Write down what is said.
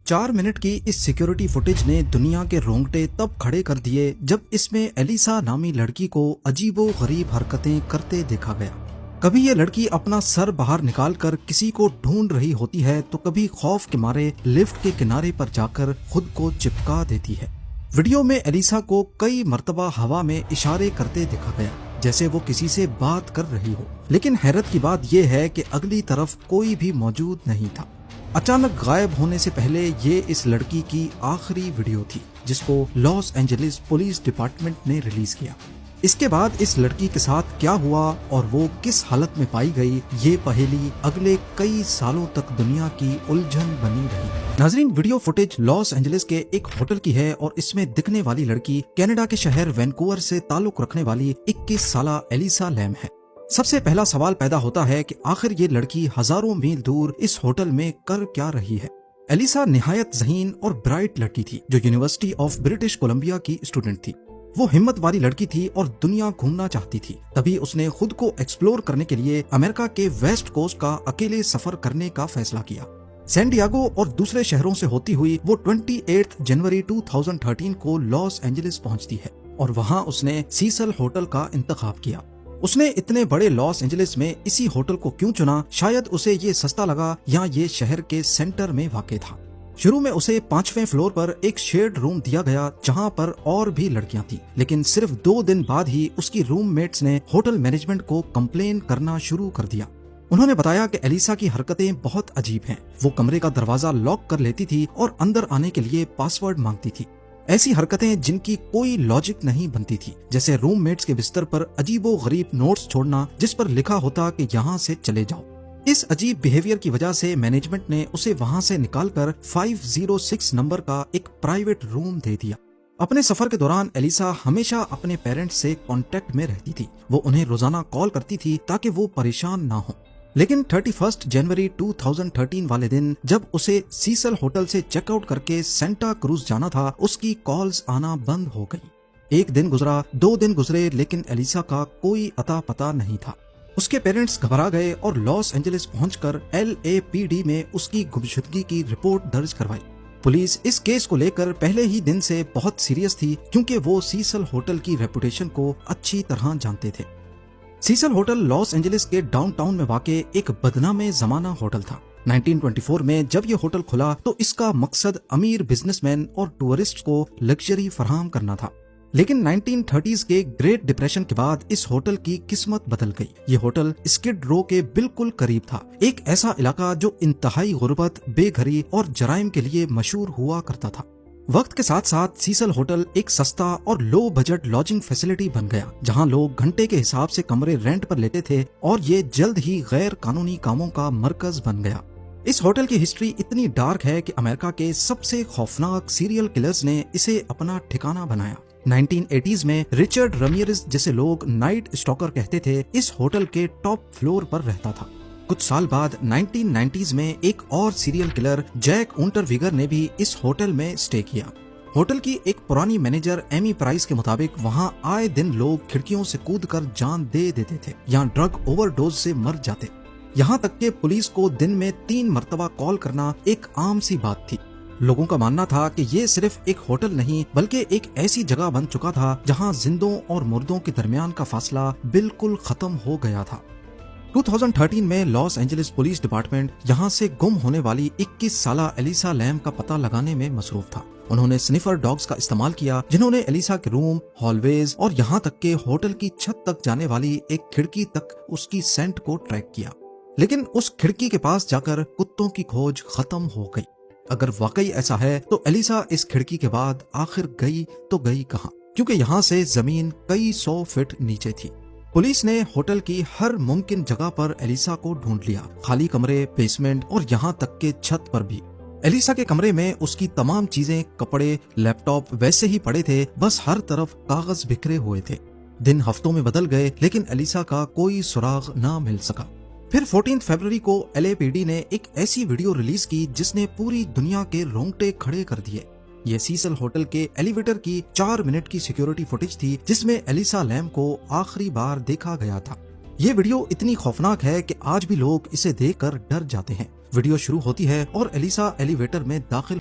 4 minute की इस security footage ने दुनिया के रोंगटे तब खड़े कर दिए जब इसमें एलिसा नामी लड़की को अजीबो गरीब हरकतें करते देखा गया। कभी ये लड़की अपना सर बाहर निकालकर किसी को ढूंढ रही होती है तो कभी खौफ के मारे लिफ्ट के किनारे पर जाकर खुद को चिपका देती है। वीडियो में एलिसा को कई मर्तबा हवा में इशारे करते देखा गया जैसे वो किसी से बात कर रही हो, लेकिन हैरत की बात यह है कि अगली तरफ कोई भी मौजूद नहीं था। अचानक गायब होने से पहले ये इस लड़की की आखिरी वीडियो थी जिसको लॉस एंजलिस पुलिस डिपार्टमेंट ने रिलीज किया। इसके बाद इस लड़की के साथ क्या हुआ और वो किस हालत में पाई गई, ये पहेली अगले कई सालों तक दुनिया की उलझन बनी रही। नाजरीन, वीडियो फुटेज लॉस एंजलिस के एक होटल की है और इसमें दिखने वाली लड़की कनाडा के शहर वैंकूवर से ताल्लुक रखने वाली 21 साला एलिसा लैम है। सबसे पहला सवाल पैदा होता है कि आखिर ये लड़की हजारों मील दूर इस होटल में कर क्या रही है। एलिसा निहायत ज़हीन और ब्राइट लड़की थी जो यूनिवर्सिटी ऑफ ब्रिटिश कोलंबिया की स्टूडेंट थी। वो हिम्मत वाली लड़की थी और दुनिया घूमना चाहती थी। तभी उसने खुद को एक्सप्लोर करने के लिए अमेरिका के वेस्ट कोस्ट का अकेले सफर करने का फैसला किया। सैन डिएगो और दूसरे शहरों से होती हुई वो 28 जनवरी 2013 को लॉस एंजलिस पहुंचती है और वहां उसने सीसल होटल का इंतखाब किया। उसने इतने बड़े लॉस एंजलिस में इसी होटल को क्यों चुना? शायद उसे ये सस्ता लगा या ये शहर के सेंटर में वाक़ था। शुरू में उसे 5वें फ्लोर पर एक शेयर्ड रूम दिया गया जहां पर और भी लड़कियां थी, लेकिन सिर्फ 2 दिन बाद ही उसकी रूममेट्स ने होटल मैनेजमेंट को कंप्लेन करना शुरू कर दिया। उन्होंने बताया कि एलिसा की हरकतें बहुत अजीब हैं। वो कमरे का दरवाजा लॉक कर लेती थी और अंदर आने के लिए पासवर्ड मांगती थी। ऐसी हरकतें जिनकी कोई लॉजिक नहीं बनती थी, जैसे रूममेट्स के बिस्तर पर अजीबो गरीब नोट्स छोड़ना जिस पर लिखा होता कि यहाँ से चले जाओ। इस अजीब बिहेवियर की वजह से मैनेजमेंट ने उसे वहां से निकालकर 506 नंबर का एक प्राइवेट रूम दे दिया। अपने सफर के दौरान एलिसा हमेशा अपने पेरेंट्स से कांटेक्ट में रहती थी। वो उन्हें रोजाना कॉल करती थी ताकि वो परेशान ना हो। लेकिन 31 जनवरी 2013 वाले दिन जब उसे सीसल होटल से चेकआउट करके सेंटा क्रूज जाना था, उसकी कॉल्स आना बंद हो गई। 1 दिन गुजरा, 2 दिन गुजरे, लेकिन एलिसा का कोई अता पता नहीं था। उसके पेरेंट्स घबरा गए और लॉस एंजलिस पहुंचकर LAPD में उसकी गुमशुदगी की रिपोर्ट दर्ज करवाई। पुलिस इस केस को लेकर पहले ही दिन से बहुत सीरियस थी क्योंकि वो सीसल होटल की रेपुटेशन को अच्छी तरह जानते थे। सीसल होटल लॉस एंजलिस के डाउनटाउन में वाक़े एक बदनामे जमाना होटल था। 1924 में जब ये होटल खुला तो इसका मकसद अमीर बिजनेसमैन और टूरिस्ट को लग्जरी फराहम करना था। लेकिन 1930s के ग्रेट डिप्रेशन के बाद इस होटल की किस्मत बदल गई। ये होटल स्किड रो के बिल्कुल करीब था, एक ऐसा इलाका जो इंतहाई गुर्बत, बेघरी और जराइम के लिए मशहूर हुआ करता था। वक्त के साथ साथ सीसल होटल एक सस्ता और लो बजट लॉजिंग फैसिलिटी बन गया जहां लोग घंटे के हिसाब से कमरे रेंट पर लेते थे और ये जल्द ही गैर कानूनी कामों का मरकज बन गया। इस होटल की हिस्ट्री इतनी डार्क है कि अमेरिका के सबसे खौफनाक सीरियल किलर्स ने इसे अपना ठिकाना बनाया। 1980s में रिचर्ड रमीरेज जैसे लोग नाइट स्टॉकर कहते थे इस होटल के टॉप फ्लोर पर रहता था। कुछ साल बाद 1990s में एक और सीरियल किलर जैक उंटरवीगर ने भी इस होटल में स्टे किया। होटल की एक पुरानी मैनेजर एमी प्राइस के मुताबिक वहां आए दिन लोग खिड़कियों से कूदकर जान दे देते थे या ड्रग ओवरडोज से मर जाते। यहाँ तक कि पुलिस को दिन में 3 मरतबा कॉल करना एक आम सी बात थी। लोगों का मानना था कि ये सिर्फ एक होटल नहीं बल्कि एक ऐसी जगह बन चुका था जहां जिंदों और मुर्दों के दरमियान का फासला बिल्कुल खत्म हो गया था। 2013 में लॉस एंजलिस पुलिस डिपार्टमेंट यहां से गुम होने वाली 21 साला एलिसा लैम का पता लगाने में मसरूफ था। उन्होंने स्निफर डॉग्स का इस्तेमाल किया जिन्होंने एलिसा के रूम, हॉलवेज और यहां तक के होटल की छत तक जाने वाली एक खिड़की तक उसकी सेंट को ट्रैक किया। लेकिन उस खिड़की के पास जाकर कुत्तों की खोज खत्म हो गई। अगर वाकई ऐसा है तो एलिसा इस खिड़की के बाद आखिर गई तो गई कहां? क्योंकि यहाँ से जमीन कई 100 फीट नीचे थी। पुलिस ने होटल की हर मुमकिन जगह पर एलिसा को ढूंढ लिया, खाली कमरे, बेसमेंट और यहाँ तक के छत पर भी। एलिसा के कमरे में उसकी तमाम चीजें, कपड़े, लैपटॉप वैसे ही पड़े थे, बस हर तरफ कागज बिखरे हुए थे। दिन हफ्तों में बदल गए लेकिन एलिसा का कोई सुराग ना मिल सका। फिर 14 फरवरी को LAPD ने एक ऐसी वीडियो रिलीज की जिसने पूरी दुनिया के रोंगटे खड़े कर दिए। ये सीसल होटल के एलिवेटर की 4 मिनट की सिक्योरिटी फुटेज थी जिसमें एलिसा लैम को आखिरी बार देखा गया था। ये वीडियो इतनी खौफनाक है कि आज भी लोग इसे देखकर डर जाते हैं। वीडियो शुरू होती है और एलिसा एलिवेटर में दाखिल